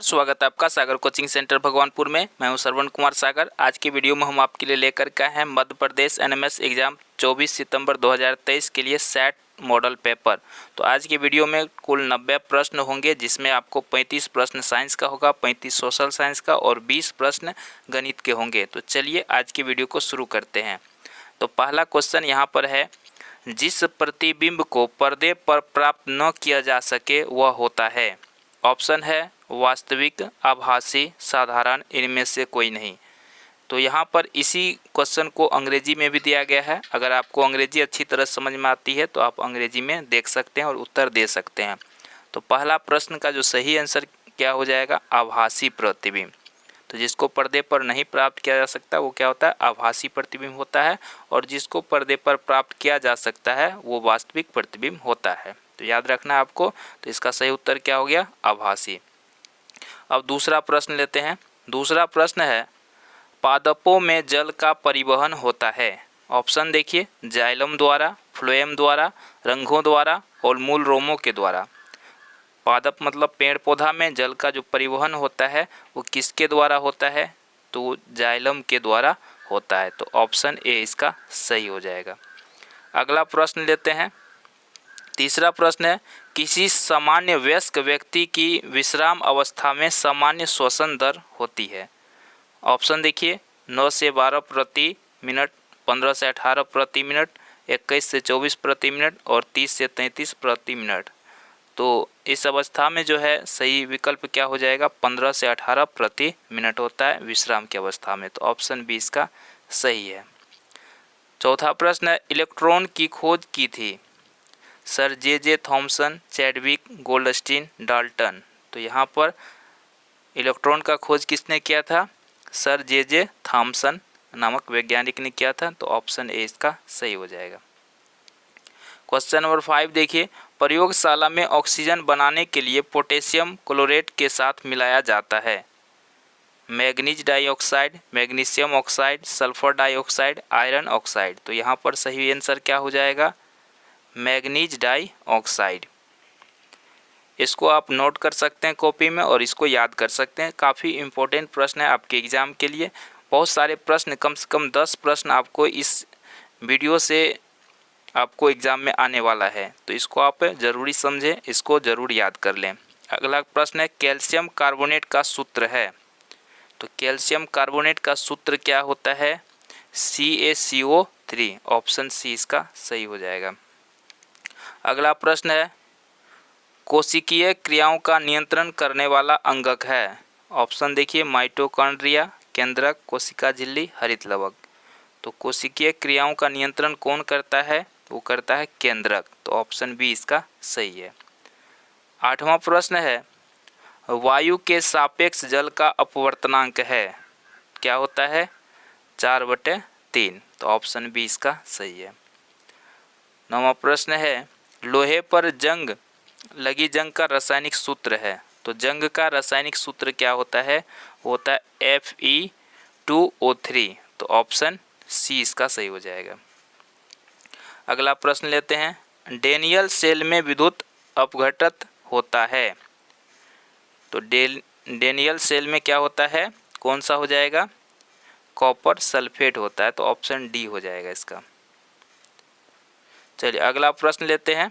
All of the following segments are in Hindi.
स्वागत है आपका सागर कोचिंग सेंटर भगवानपुर में। मैं हूं श्रवण कुमार सागर। आज की वीडियो में हम आपके लिए लेकर के आए हैं मध्य प्रदेश एनएमएस एग्जाम 24 सितंबर 2023 के लिए सेट मॉडल पेपर। तो आज की वीडियो में कुल 90 प्रश्न होंगे, जिसमें आपको 35 प्रश्न साइंस का होगा, 35 सोशल साइंस का और 20 प्रश्न गणित के होंगे। तो चलिए आज की वीडियो को शुरू करते हैं। तो पहला क्वेश्चन यहाँ पर है, जिस प्रतिबिंब को पर्दे पर प्राप्त न किया जा सके वह होता है। ऑप्शन है वास्तविक, आभासी, साधारण, इनमें से कोई नहीं। तो यहाँ पर इसी क्वेश्चन को अंग्रेजी में भी दिया गया है। अगर आपको अंग्रेजी अच्छी तरह समझ में आती है तो आप अंग्रेजी में देख सकते हैं और उत्तर दे सकते हैं। तो पहला प्रश्न का जो सही आंसर क्या हो जाएगा, आभासी प्रतिबिंब। तो जिसको पर्दे पर नहीं प्राप्त किया जा सकता वो क्या होता है, आभासी प्रतिबिंब होता है, और जिसको पर्दे पर प्राप्त किया जा सकता है वो वास्तविक प्रतिबिंब होता है। तो याद रखना है आपको। तो इसका सही उत्तर क्या हो गया, आभासी। अब दूसरा प्रश्न लेते हैं। दूसरा प्रश्न है, पादपों में जल का परिवहन होता है। ऑप्शन देखिए, जाइलम द्वारा, फ्लोएम द्वारा, रंगों द्वारा और मूल रोमों के द्वारा। पादप मतलब पेड़ पौधा में जल का जो परिवहन होता है वो किसके द्वारा होता है, तो जाइलम के द्वारा होता है। तो ऑप्शन ए इसका सही हो जाएगा। अगला प्रश्न लेते हैं। तीसरा प्रश्न है, किसी सामान्य वयस्क व्यक्ति की विश्राम अवस्था में सामान्य श्वसन दर होती है। ऑप्शन देखिए, 9 से 12 प्रति मिनट, 15 से 18 प्रति मिनट, 21 से 24 प्रति मिनट और 30 से 33 प्रति मिनट। तो इस अवस्था में जो है सही विकल्प क्या हो जाएगा, 15 से 18 प्रति मिनट होता है विश्राम की अवस्था में। तो ऑप्शन बी इसका सही है। चौथा प्रश्न है, इलेक्ट्रॉन की खोज की थी sir J Thomson, Chadwick, Goldstein, Dalton. तो यहाँ पर इलेक्ट्रॉन का खोज किसने किया था, सर जे थॉमसन नामक वैज्ञानिक ने किया था। तो ऑप्शन ए इसका सही हो जाएगा। क्वेश्चन नंबर 5 देखिए, प्रयोगशाला में ऑक्सीजन बनाने के लिए पोटेशियम क्लोरेट के साथ मिलाया जाता है। Manganese dioxide, magnesium oxide, sulphur dioxide, iron oxide. तो यहाँ पर सही आंसर क्या हो जाएगा, मैग्नीज डाइऑक्साइड। इसको आप नोट कर सकते हैं कॉपी में और इसको याद कर सकते हैं। काफ़ी इम्पोर्टेंट प्रश्न है आपके एग्ज़ाम के लिए। बहुत सारे प्रश्न, कम से कम 10 प्रश्न आपको इस वीडियो से आपको एग्ज़ाम में आने वाला है। तो इसको आप ज़रूरी समझें, इसको ज़रूर याद कर लें। अगला प्रश्न है, कैल्शियम कार्बोनेट का सूत्र है। तो कैल्शियम कार्बोनेट का सूत्र क्या होता है, CaCO3। ऑप्शन सी इसका सही हो जाएगा। अगला प्रश्न है, कोशिकीय क्रियाओं का नियंत्रण करने वाला अंगक है। ऑप्शन देखिए, माइटोकॉन्ड्रिया, केंद्रक, कोशिका झिल्ली, हरित लवक। तो कोशिकीय क्रियाओं का नियंत्रण कौन करता है, वो करता है केंद्रक। तो ऑप्शन बी इसका सही है। 8वां प्रश्न है, वायु के सापेक्ष जल का अपवर्तनांक है, क्या होता है, 4/3। तो ऑप्शन बी इसका सही है। 9वां प्रश्न है, लोहे पर जंग लगी जंग का रासायनिक सूत्र है। तो जंग का रासायनिक सूत्र क्या होता है, वो होता है Fe2O3। तो ऑप्शन सी इसका सही हो जाएगा। अगला प्रश्न लेते हैं, डेनियल सेल में विद्युत अपघटित होता है। तो डेनियल सेल में क्या होता है, कौन सा हो जाएगा, कॉपर सल्फेट होता है। तो ऑप्शन डी हो जाएगा इसका। चलिए अगला प्रश्न लेते हैं।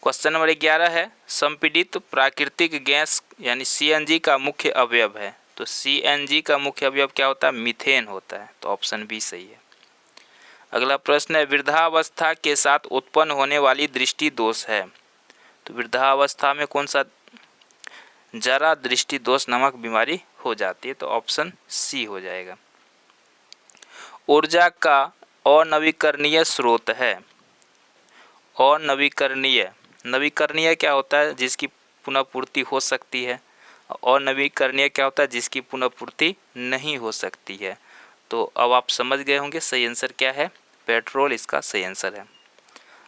क्वेश्चन नंबर 11 है, संपीड़ित प्राकृतिक गैस यानी CNG का मुख्य अवयव है। तो CNG का मुख्य अवयव क्या होता है, मीथेन होता है। तो ऑप्शन बी सही है। अगला प्रश्न है, वृद्धावस्था के साथ उत्पन्न होने वाली दृष्टि दोष है। तो वृद्धावस्था में कौन सा, जरा दृष्टि दोष नामक बीमारी हो जाती है। तो ऑप्शन सी हो जाएगा। ऊर्जा का अनवीकरणीय स्रोत है। अनवीकरणीय, नवीकरणीय क्या होता है, जिसकी पुनः पूर्ति हो सकती है, और नवीकरणीय क्या होता है, जिसकी पुनः पूर्ति नहीं हो सकती है। तो अब आप समझ गए होंगे सही आंसर क्या है, पेट्रोल इसका सही आंसर है।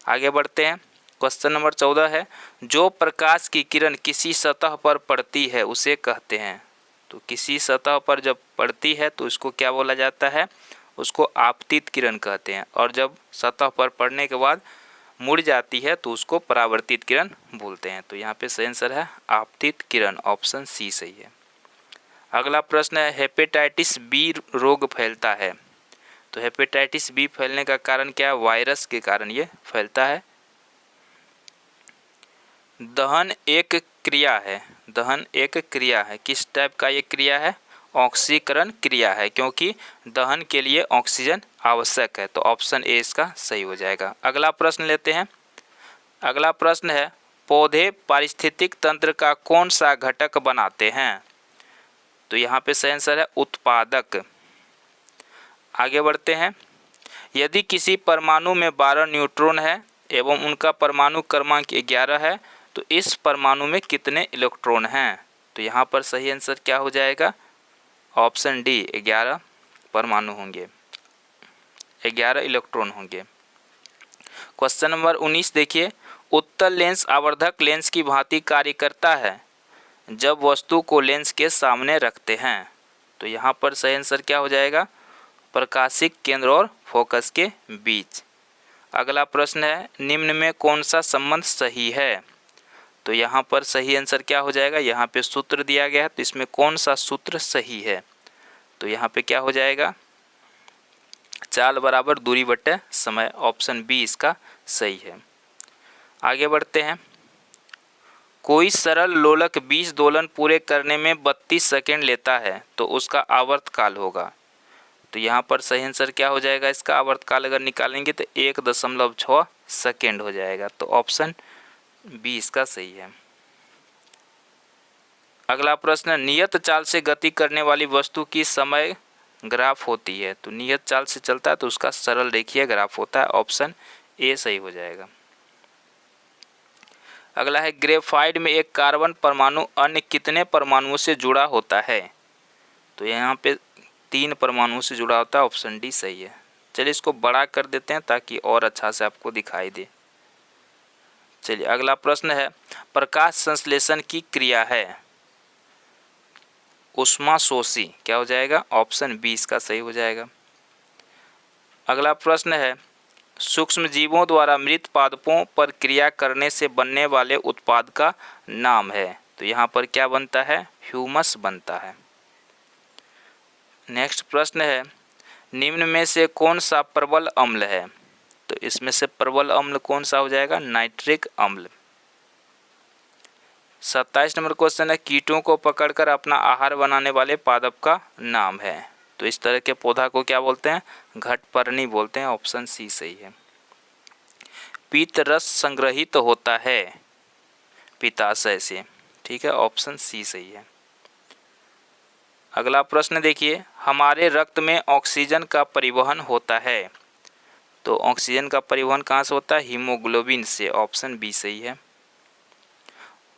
आगे बढ़ते हैं। क्वेश्चन नंबर 14 है, जो प्रकाश की किरण किसी सतह पर पड़ती है उसे कहते हैं। तो किसी सतह पर जब पड़ती है तो उसको क्या बोला जाता है, उसको आपतित किरण कहते हैं। और जब सतह पर पड़ने के बाद मुड़ जाती है तो उसको परावर्तित किरण बोलते हैं। तो यहाँ पे सही आंसर है आपतित किरण, ऑप्शन सी सही है। अगला प्रश्न है हेपेटाइटिस बी रोग फैलता है। तो हेपेटाइटिस बी फैलने का कारण क्या है? वायरस के कारण ये फैलता है। दहन एक क्रिया है, दहन एक क्रिया है, किस टाइप का ये क्रिया है? ऑक्सीकरण क्रिया है, क्योंकि दहन के लिए ऑक्सीजन आवश्यक है। तो ऑप्शन ए इसका सही हो जाएगा। अगला प्रश्न लेते हैं। अगला प्रश्न है पौधे पारिस्थितिक तंत्र का कौन सा घटक बनाते हैं? तो यहाँ पे सही आंसर है उत्पादक। आगे बढ़ते हैं। यदि किसी परमाणु में 12 न्यूट्रॉन है एवं उनका परमाणु क्रमांक 11 है तो इस परमाणु में कितने इलेक्ट्रॉन हैं? तो यहाँ पर सही आंसर क्या हो जाएगा? ऑप्शन डी 11 परमाणु होंगे, 11 इलेक्ट्रॉन होंगे। क्वेश्चन नंबर 19 देखिए, उत्तल लेंस आवर्धक लेंस की भांति कार्य करता है जब वस्तु को लेंस के सामने रखते हैं। तो यहाँ पर सही आंसर क्या हो जाएगा? प्रकाशिक केंद्र और फोकस के बीच। अगला प्रश्न है निम्न में कौन सा संबंध सही है? तो यहाँ पर सही आंसर क्या हो जाएगा? यहाँ पे सूत्र दिया गया है तो इसमें कौन सा सूत्र सही है? तो यहाँ पे क्या हो जाएगा? चाल बराबर दूरी बटे समय, ऑप्शन बी इसका सही है। आगे बढ़ते हैं। कोई सरल लोलक 20 दोलन पूरे करने में 32 सेकेंड लेता है तो उसका आवर्तकाल होगा। तो यहाँ पर सही आंसर क्या हो जाएगा? इसका आवर्तकाल अगर निकालेंगे तो 1.6 सेकेंड हो जाएगा। तो ऑप्शन बी इसका सही है। अगला प्रश्न नियत चाल से गति करने वाली वस्तु की समय ग्राफ होती है। तो नियत चाल से चलता है तो उसका सरल रेखीय ग्राफ होता है, ऑप्शन ए सही हो जाएगा। अगला है ग्रेफाइट में एक कार्बन परमाणु अन्य कितने परमाणुओं से जुड़ा होता है? तो यहाँ पे 3 परमाणुओं से जुड़ा होता है, ऑप्शन डी सही है। चलिए इसको बड़ा कर देते हैं ताकि और अच्छा से आपको दिखाई दे। चलिए अगला प्रश्न है प्रकाश संश्लेषण की क्रिया है ऊष्माशोषी, क्या हो जाएगा? ऑप्शन बी इसका सही हो जाएगा। अगला प्रश्न है सूक्ष्म जीवों द्वारा मृत पादपों पर क्रिया करने से बनने वाले उत्पाद का नाम है। तो यहाँ पर क्या बनता है? ह्यूमस बनता है। नेक्स्ट प्रश्न है निम्न में से कौन सा प्रबल अम्ल है? तो इसमें से प्रबल अम्ल कौन सा हो जाएगा? नाइट्रिक अम्ल। 27 नंबर क्वेश्चन है कीटों को पकड़कर अपना आहार बनाने वाले पादप का नाम है। तो इस तरह के पौधा को क्या बोलते हैं? घटपर्णी बोलते हैं, ऑप्शन सी सही है। पीत रस संग्रहित होता है पित्ताशय से, ठीक है, ऑप्शन सी सही है। अगला प्रश्न देखिए हमारे रक्त में ऑक्सीजन का परिवहन होता है। तो ऑक्सीजन का परिवहन कहाँ से होता है? हीमोग्लोबिन से, ऑप्शन बी सही है।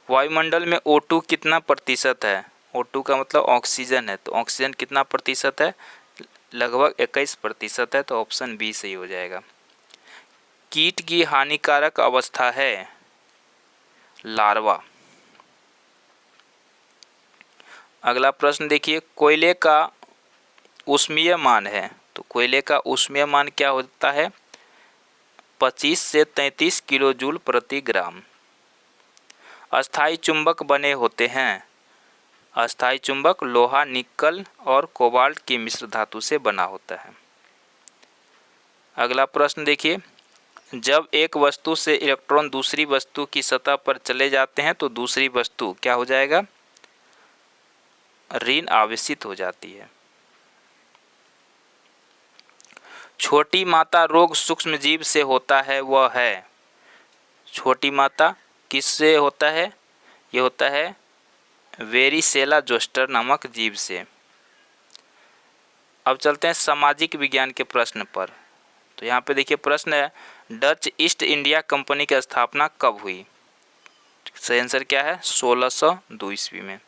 वायुमंडल में O2 कितना प्रतिशत है? O2 का मतलब ऑक्सीजन है, तो ऑक्सीजन कितना प्रतिशत है? लगभग 21% है, तो ऑप्शन बी सही हो जाएगा। कीट की हानिकारक अवस्था है लार्वा। अगला प्रश्न देखिए कोयले का ऊष्मीय मान है। तो कोयले का ऊष्मीय मान क्या होता है? 25 से 33 किलो जूल प्रति ग्राम। अस्थायी चुंबक बने होते हैं। अस्थायी चुंबक लोहा, निकल और कोबाल्ट की मिश्र धातु से बना होता है। अगला प्रश्न देखिए जब एक वस्तु से इलेक्ट्रॉन दूसरी वस्तु की सतह पर चले जाते हैं तो दूसरी वस्तु क्या हो जाएगा? ऋण आवेशित हो जाती है। छोटी माता रोग सूक्ष्म जीव से होता है वह है। छोटी माता किससे होता है? ये होता है वेरिसेला जोस्टर नामक जीव से। अब चलते हैं सामाजिक विज्ञान के प्रश्न पर। तो यहाँ पे देखिए प्रश्न है डच ईस्ट इंडिया कंपनी की स्थापना कब हुई? सही आंसर क्या है? 1602 ईस्वी में।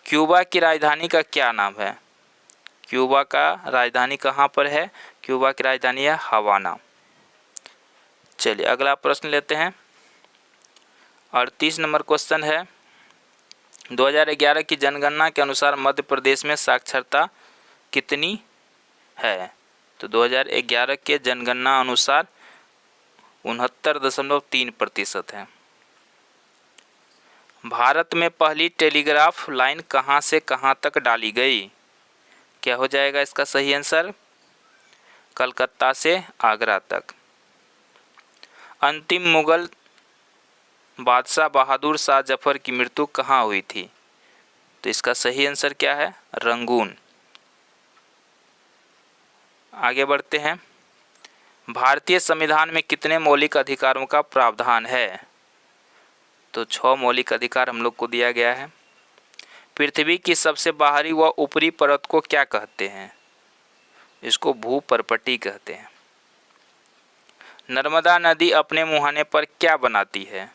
क्यूबा की राजधानी का क्या नाम है? क्यूबा का राजधानी कहाँ पर है? क्यूबा की राजधानी है हवाना। चलिए अगला प्रश्न लेते हैं। 38 नंबर क्वेश्चन है 2011 की जनगणना के अनुसार मध्य प्रदेश में साक्षरता कितनी है? तो 2011 के जनगणना अनुसार 69.3% है। भारत में पहली टेलीग्राफ लाइन कहाँ से कहाँ तक डाली गई? क्या हो जाएगा इसका सही आंसर? कलकत्ता से आगरा तक। अंतिम मुगल बादशाह बहादुर शाह जफर की मृत्यु कहाँ हुई थी? तो इसका सही आंसर क्या है? रंगून। आगे बढ़ते हैं। भारतीय संविधान में कितने मौलिक अधिकारों का प्रावधान है? तो 6 मौलिक अधिकार हम लोग को दिया गया है। पृथ्वी की सबसे बाहरी व ऊपरी परत को क्या कहते हैं? इसको भूपर्पटी कहते हैं। नर्मदा नदी अपने मुहाने पर क्या बनाती है?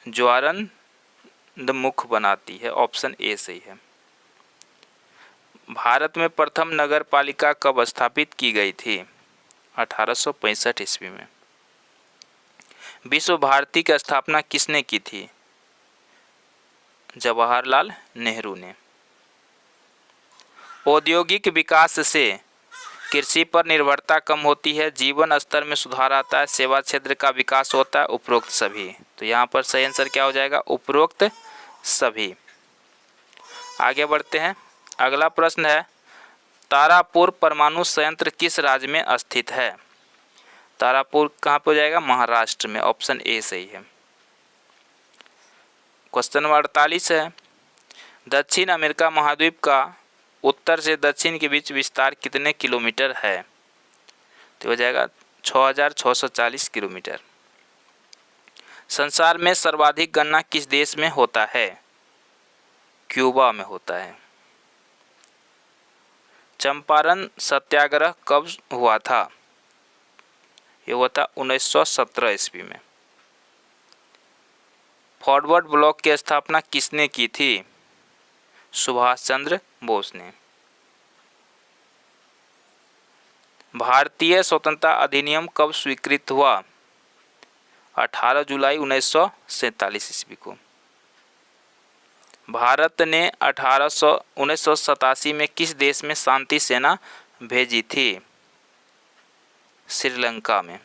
ज्वारंधमुख बनाती है। ऑप्शन ए सही है। भारत में प्रथम नगर पालिका कब स्थापित की गई थी? 1865 ईस्वी में। विश्व भारती की स्थापना किसने की थी? जवाहरलाल नेहरू ने। औद्योगिक विकास से कृषि पर निर्भरता कम होती है, जीवन स्तर में सुधार आता है, सेवा क्षेत्र का विकास होता है, उपरोक्त सभी। तो यहाँ पर सही आंसर क्या हो जाएगा? उपरोक्त सभी। आगे बढ़ते हैं। अगला प्रश्न है, तारापुर परमाणु संयंत्र किस राज्य में स्थित है? तारापुर कहाँ पे हो जाएगा? महाराष्ट्र में। ऑप्शन ए सही है। क्वेश्चन नंबर 48 है, दक्षिण अमेरिका महाद्वीप का उत्तर से दक्षिण के बीच विस्तार कितने किलोमीटर है? तो हो जाएगा 6640 किलोमीटर। संसार में सर्वाधिक गन्ना किस देश में होता है? क्यूबा में होता है। चंपारण सत्याग्रह कब हुआ था? ये हुआ था 1917 ईस्वी में। फॉरवर्ड ब्लॉक की स्थापना किसने की थी? सुभाष चंद्र बोस ने। भारतीय स्वतंत्रता अधिनियम कब स्वीकृत हुआ? 18 जुलाई 1947 ईस्वी को। भारत ने 1987 में किस देश में शांति सेना भेजी थी? श्रीलंका में।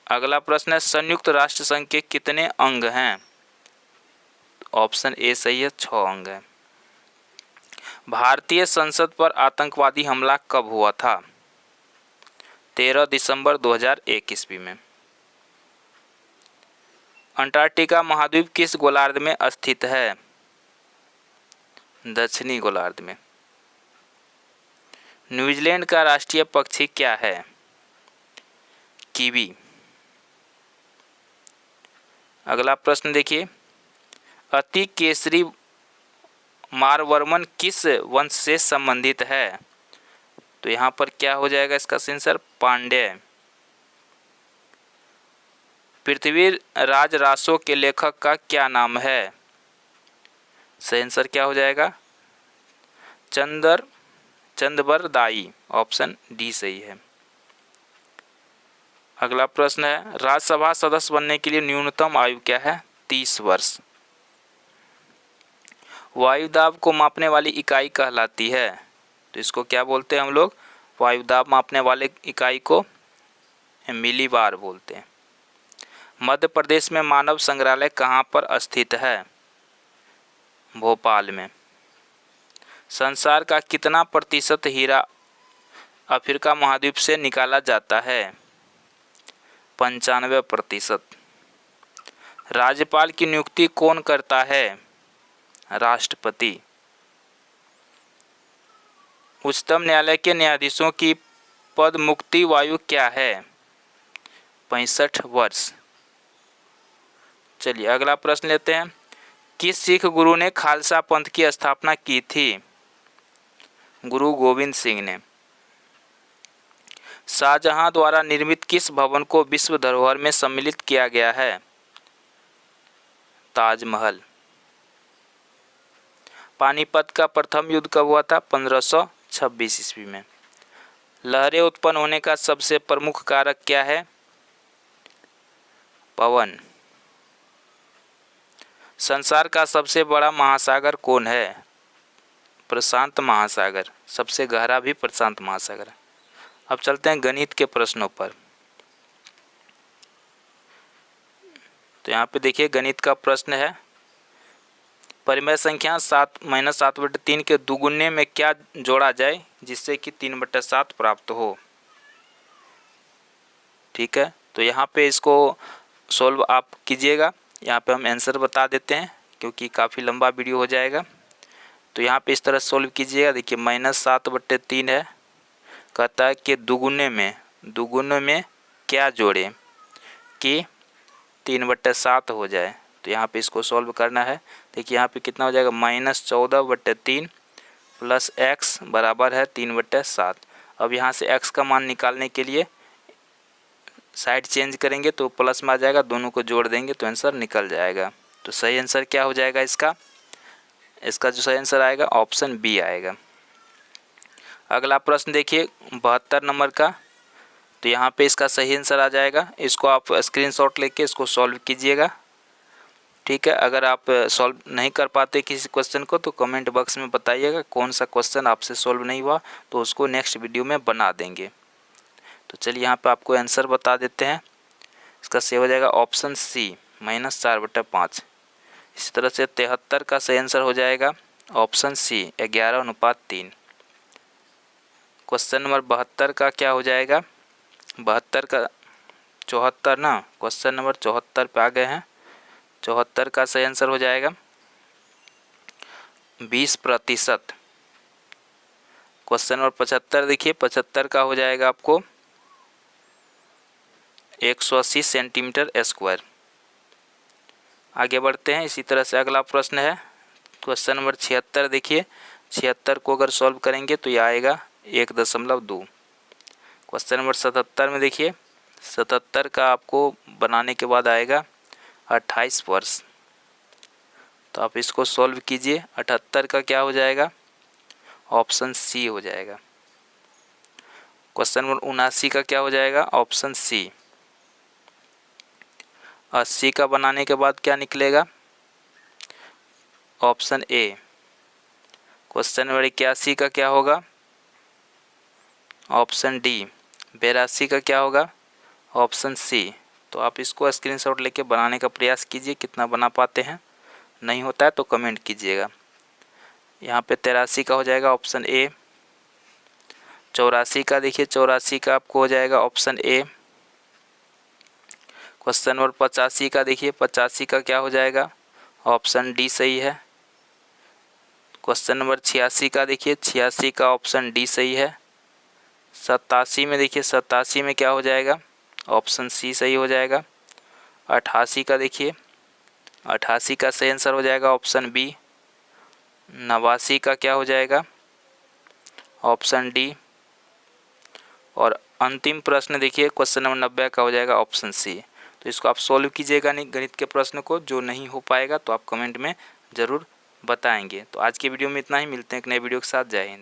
अगला प्रश्न है, संयुक्त राष्ट्र संघ के कितने अंग हैं? ऑप्शन ए सही है, 6 अंग हैं। भारतीय संसद पर आतंकवादी हमला कब हुआ था? 13 दिसंबर 2001 ईस्वी में। अंटार्कटिका महाद्वीप किस गोलार्ध में स्थित है? दक्षिणी गोलार्ध में। न्यूजीलैंड का राष्ट्रीय पक्षी क्या है? कीवी। अगला प्रश्न देखिए, अति केसरी मारवर्मन किस वंश से संबंधित है? तो यहाँ पर क्या हो जाएगा इसका आंसर? पांड्य। पृथ्वी राज रासो के लेखक का क्या नाम है? सही आंसर क्या हो जाएगा? चंदबरदाई। ऑप्शन डी सही है। अगला प्रश्न है, राज्यसभा सदस्य बनने के लिए न्यूनतम आयु क्या है? 30 वर्ष। वायुदाब को मापने वाली इकाई कहलाती है, तो इसको क्या बोलते हैं हम लोग? वायुदाब मापने वाले इकाई को मिलीबार बोलते हैं। मध्य प्रदेश में मानव संग्रहालय कहाँ पर स्थित है? भोपाल में। संसार का कितना प्रतिशत हीरा अफ्रीका महाद्वीप से निकाला जाता है? 95%। राज्यपाल की नियुक्ति कौन करता है? राष्ट्रपति। उच्चतम न्यायालय के न्यायाधीशों की पद मुक्ति वायु क्या है? 65 वर्ष। चलिए अगला प्रश्न लेते हैं, किस सिख गुरु ने खालसा पंथ की स्थापना की थी? गुरु गोविंद सिंह ने। शाहजहां द्वारा निर्मित किस भवन को विश्व धरोहर में सम्मिलित किया गया है? ताजमहल। पानीपत का प्रथम युद्ध कब हुआ था? 1526 ईस्वी में। लहरें उत्पन्न होने का सबसे प्रमुख कारक क्या है? पवन। संसार का सबसे बड़ा महासागर कौन है? प्रशांत महासागर। सबसे गहरा भी प्रशांत महासागर है। अब चलते हैं गणित के प्रश्नों पर। तो यहाँ पे देखिए गणित का प्रश्न है, परिमेय संख्या 7-7/3 के दुगुने में क्या जोड़ा जाए जिससे कि 3/7 प्राप्त हो। ठीक है, तो यहाँ पे इसको सॉल्व आप कीजिएगा। यहाँ पे हम आंसर बता देते हैं क्योंकि काफ़ी लंबा वीडियो हो जाएगा। तो यहाँ पे इस तरह सॉल्व कीजिएगा। देखिए -7/3 है, कहता है कि दुगुने में क्या जोड़ें कि 3/7 हो जाए। तो यहाँ पे इसको सॉल्व करना है। देखिए यहाँ पे कितना हो जाएगा, -14/3 प्लस x बराबर है 3/7। अब यहाँ से x का मान निकालने के लिए साइड चेंज करेंगे तो प्लस में आ जाएगा, दोनों को जोड़ देंगे तो आंसर निकल जाएगा। तो सही आंसर क्या हो जाएगा इसका जो सही आंसर आएगा ऑप्शन बी आएगा। अगला प्रश्न देखिए 72 नंबर का। तो यहाँ पे इसका सही आंसर आ जाएगा। इसको आप स्क्रीनशॉट लेके इसको सॉल्व कीजिएगा। ठीक है, अगर आप सॉल्व नहीं कर पाते किसी क्वेश्चन को तो कमेंट बॉक्स में बताइएगा कौन सा क्वेश्चन आपसे सॉल्व नहीं हुआ, तो उसको नेक्स्ट वीडियो में बना देंगे। तो चलिए यहाँ पे आपको आंसर बता देते हैं। इसका सही हो जाएगा ऑप्शन सी -4/5। इसी तरह से 73 का सही आंसर हो जाएगा ऑप्शन सी 11:3। क्वेश्चन नंबर 72 का क्या हो जाएगा, 72 का 74 ना, क्वेश्चन नंबर 74 पे आ गए हैं। 74 का सही आंसर हो जाएगा 20%। क्वेश्चन नंबर 75 देखिए, 75 का हो जाएगा आपको 180 सेंटीमीटर स्क्वायर। आगे बढ़ते हैं। इसी तरह से अगला प्रश्न है क्वेश्चन नंबर 76 देखिए, 76 को अगर सॉल्व करेंगे तो ये आएगा 1.2। क्वेश्चन नंबर 77 में देखिए, 77 का आपको बनाने के बाद आएगा 28 वर्ष। तो आप इसको सॉल्व कीजिए। 78 का क्या हो जाएगा, ऑप्शन सी हो जाएगा। क्वेश्चन नंबर 79 का क्या हो जाएगा, ऑप्शन सी। 80 का बनाने के बाद क्या निकलेगा, ऑप्शन ए। क्वेश्चन नंबर 81 का क्या होगा, ऑप्शन डी। 82 का क्या होगा, ऑप्शन सी। तो आप इसको स्क्रीनशॉट लेके बनाने का प्रयास कीजिए, कितना बना पाते हैं। नहीं होता है तो कमेंट कीजिएगा। यहाँ पे 83 का हो जाएगा ऑप्शन ए। 84 का देखिए, 84 का आपको हो जाएगा ऑप्शन ए। क्वेश्चन नंबर 85 का देखिए, 85 का क्या हो जाएगा, ऑप्शन डी सही है। क्वेश्चन नंबर 86 का देखिए, 86 का ऑप्शन डी सही है। 87 में देखिए, 87 में क्या हो जाएगा, ऑप्शन सी सही हो जाएगा। 88 का देखिए, 88 का सही आंसर हो जाएगा ऑप्शन बी। 89 का क्या हो जाएगा, ऑप्शन डी। और अंतिम प्रश्न देखिए क्वेश्चन नंबर 90 का हो जाएगा ऑप्शन सी। तो इसको आप सॉल्व कीजिएगा नहीं गणित के प्रश्न को, जो नहीं हो पाएगा तो आप कमेंट में ज़रूर बताएंगे। तो आज के वीडियो में इतना ही, मिलते हैं एक नए वीडियो के साथ। जय हिंद।